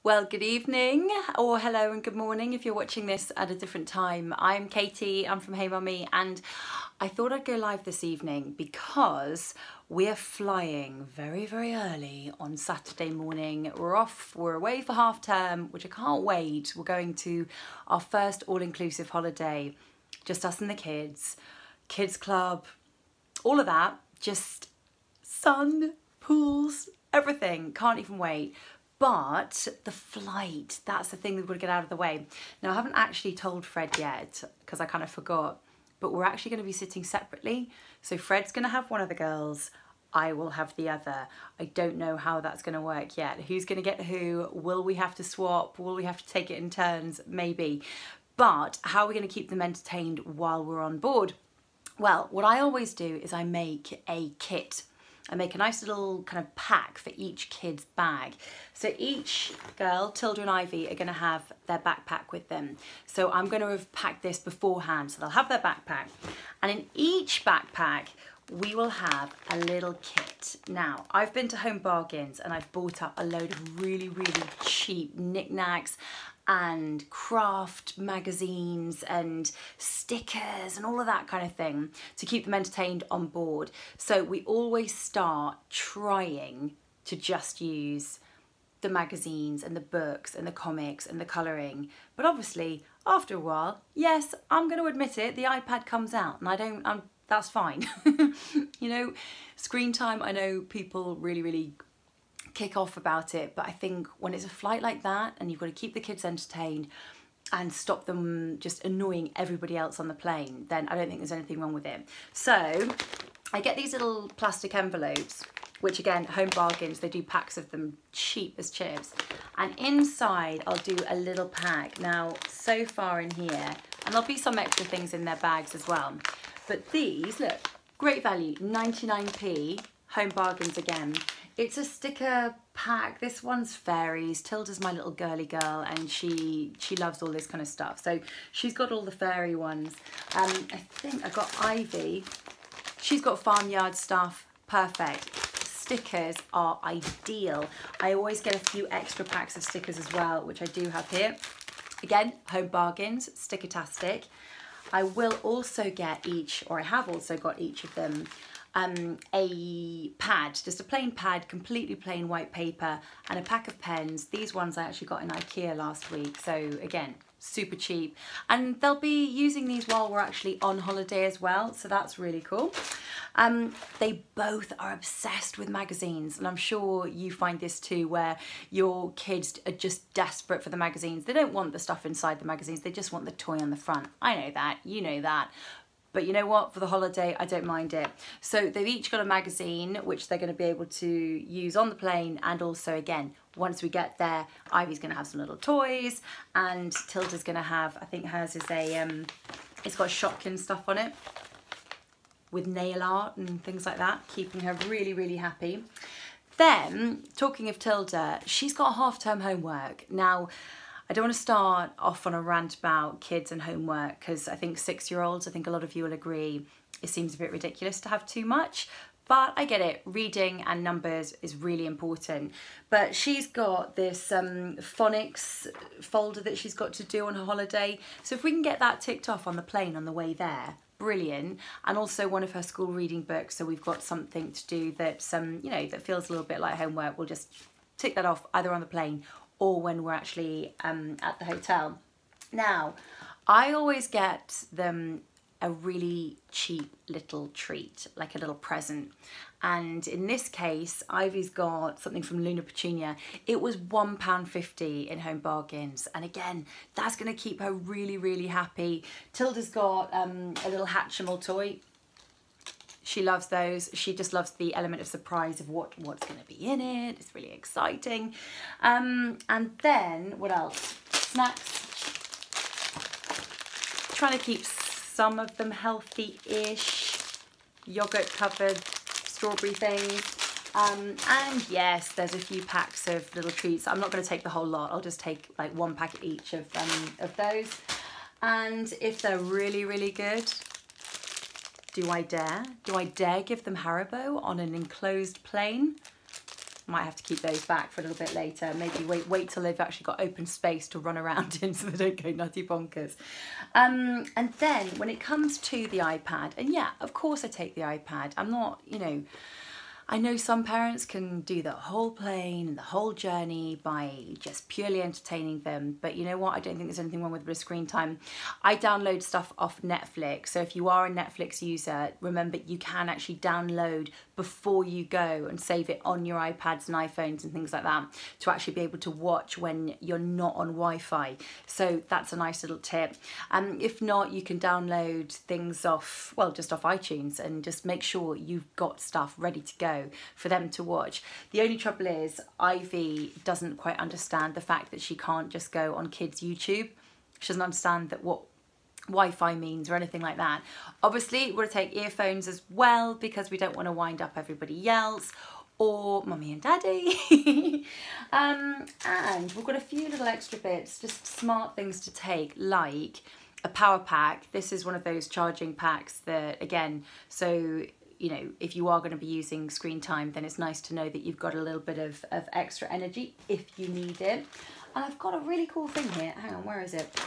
Well, good evening, or hello and good morning if you're watching this at a different time. I'm Katie, I'm from Hey Mummy, and I thought I'd go live this evening because we're flying very, very early on Saturday morning. We're away for half term, which I can't wait. We're going to our first all-inclusive holiday, just us and the kids club, all of that, just sun, pools, everything, can't even wait. But the flight, that's the thing we've got to get out of the way. Now, I haven't actually told Fred yet because I kind of forgot, but we're actually going to be sitting separately. So Fred's going to have one of the girls, I will have the other. I don't know how that's going to work yet. Who's going to get who? Will we have to swap? Will we have to take it in turns? Maybe. But how are we going to keep them entertained while we're on board? Well, what I always do is I make a kit. I make a nice little kind of pack for each kid's bag. So each girl, Tilda and Ivy, are going to have their backpack with them. So I'm going to have packed this beforehand. So they'll have their backpack. And in each backpack, we will have a little kit. Now, I've been to Home Bargains and I've bought up a load of really, really cheap knickknacks and craft magazines and stickers and all of that kind of thing to keep them entertained on board. So we always start trying to just use the magazines and the books and the comics and the colouring. But obviously, after a while, yes, I'm going to admit it, the iPad comes out and that's fine. You know, screen time, I know people really kick off about it, but I think when it's a flight like that and you've got to keep the kids entertained and stop them just annoying everybody else on the plane, then I don't think there's anything wrong with it. So I get these little plastic envelopes, which again, Home Bargains, they do packs of them cheap as chips. And inside I'll do a little pack. Now, so far in here, and there'll be some extra things in their bags as well. But these, look, great value, 99p, Home Bargains again. It's a sticker pack. This one's fairies. Tilda's my little girly girl and she loves all this kind of stuff. So she's got all the fairy ones. I think I got Ivy. She's got farmyard stuff. Perfect. Stickers are ideal. I always get a few extra packs of stickers as well, which I do have here. Again, Home Bargains, Stickertastic. I will also get each, or I have also got each of them, a pad, just a plain pad, completely plain white paper, and a pack of pens. These ones I actually got in IKEA last week, so again, super cheap. And they'll be using these while we're actually on holiday as well, so that's really cool. They both are obsessed with magazines, and I'm sure you find this too, where your kids are just desperate for the magazines. They don't want the stuff inside the magazines, they just want the toy on the front. I know that, you know that. But you know what, for the holiday, I don't mind it. So they've each got a magazine, which they're going to be able to use on the plane. And also, again, once we get there, Ivy's going to have some little toys. And Tilda's going to have, I think hers is a, it's got Shopkin stuff on it with nail art and things like that, keeping her really happy. Then, talking of Tilda, she's got half-term homework. Now, I don't want to start off on a rant about kids and homework because I think 6-year-olds, I think a lot of you will agree, it seems a bit ridiculous to have too much, but I get it. Reading and numbers is really important. But she's got this phonics folder that she's got to do on her holiday. So if we can get that ticked off on the plane on the way there, brilliant. And also one of her school reading books, so we've got something to do that's you know, that feels a little bit like homework. We'll just tick that off either on the plane or when we're actually at the hotel. Now, I always get them a really cheap little treat, like a little present. And in this case, Ivy's got something from Luna Petunia. It was £1.50 in Home Bargains. And again, that's gonna keep her really happy. Tilda's got a little Hatchimal toy. She loves those. She just loves the element of surprise of what's going to be in it. It's really exciting. And then, what else? Snacks. Trying to keep some of them healthy-ish. Yogurt covered, strawberry things. And yes, there's a few packs of little treats. I'm not going to take the whole lot. I'll just take like one packet each of those. And if they're really good, do I dare? Do I dare give them Haribo on an enclosed plane? Might have to keep those back for a little bit later. Maybe wait till they've actually got open space to run around in so they don't go nutty bonkers. And then when it comes to the iPad, and yeah, of course I take the iPad. I'm not, you know, I know some parents can do the whole plane and the whole journey by just purely entertaining them, but you know what, I don't think there's anything wrong with a bit of screen time. I download stuff off Netflix, so if you are a Netflix user, remember you can actually download before you go and save it on your iPads and iPhones and things like that to actually be able to watch when you're not on Wi-Fi. So that's a nice little tip. If not, you can download things off, well, just off iTunes, and just make sure you've got stuff ready to go for them to watch. The only trouble is Ivy doesn't quite understand the fact that she can't just go on kids' YouTube. She doesn't understand that what Wi-Fi means or anything like that. Obviously, we're going to take earphones as well because we don't want to wind up everybody else or mummy and daddy. And we've got a few little extra bits, just smart things to take, like a power pack. This is one of those charging packs that, again, so you know, if you are going to be using screen time, then it's nice to know that you've got a little bit of extra energy if you need it. And I've got a really cool thing here. Hang on, where is it?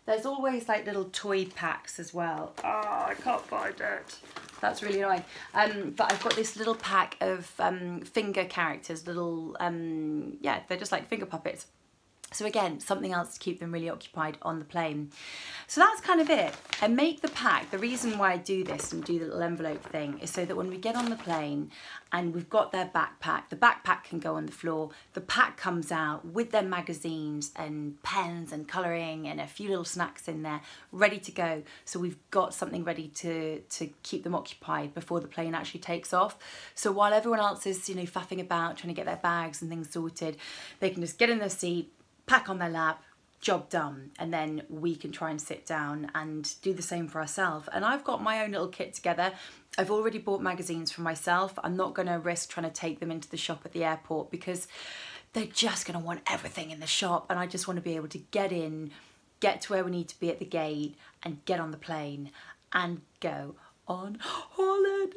There's always like little toy packs as well. Oh, I can't find it. That's really annoying. But I've got this little pack of finger characters, little, yeah, they're just like finger puppets. So again, something else to keep them really occupied on the plane. So that's kind of it. And make the pack, the reason why I do this and do the little envelope thing is so that when we get on the plane and we've got their backpack, the backpack can go on the floor, the pack comes out with their magazines and pens and colouring and a few little snacks in there, ready to go. So we've got something ready to keep them occupied before the plane actually takes off. So while everyone else is, you know, faffing about, trying to get their bags and things sorted, they can just get in their seat, pack on their lap, job done, and then we can try and sit down and do the same for ourselves. And I've got my own little kit together. I've already bought magazines for myself. I'm not going to risk trying to take them into the shop at the airport because they're just going to want everything in the shop, and I just want to be able to get in, get to where we need to be at the gate, and get on the plane and go on holiday.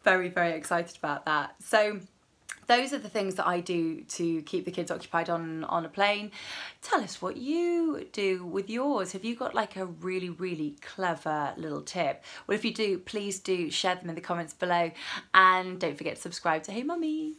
Very, very excited about that. So those are the things that I do to keep the kids occupied on a plane. Tell us what you do with yours. Have you got like a really, really clever little tip? Well, if you do, please do share them in the comments below. And don't forget to subscribe to Hey Mummy.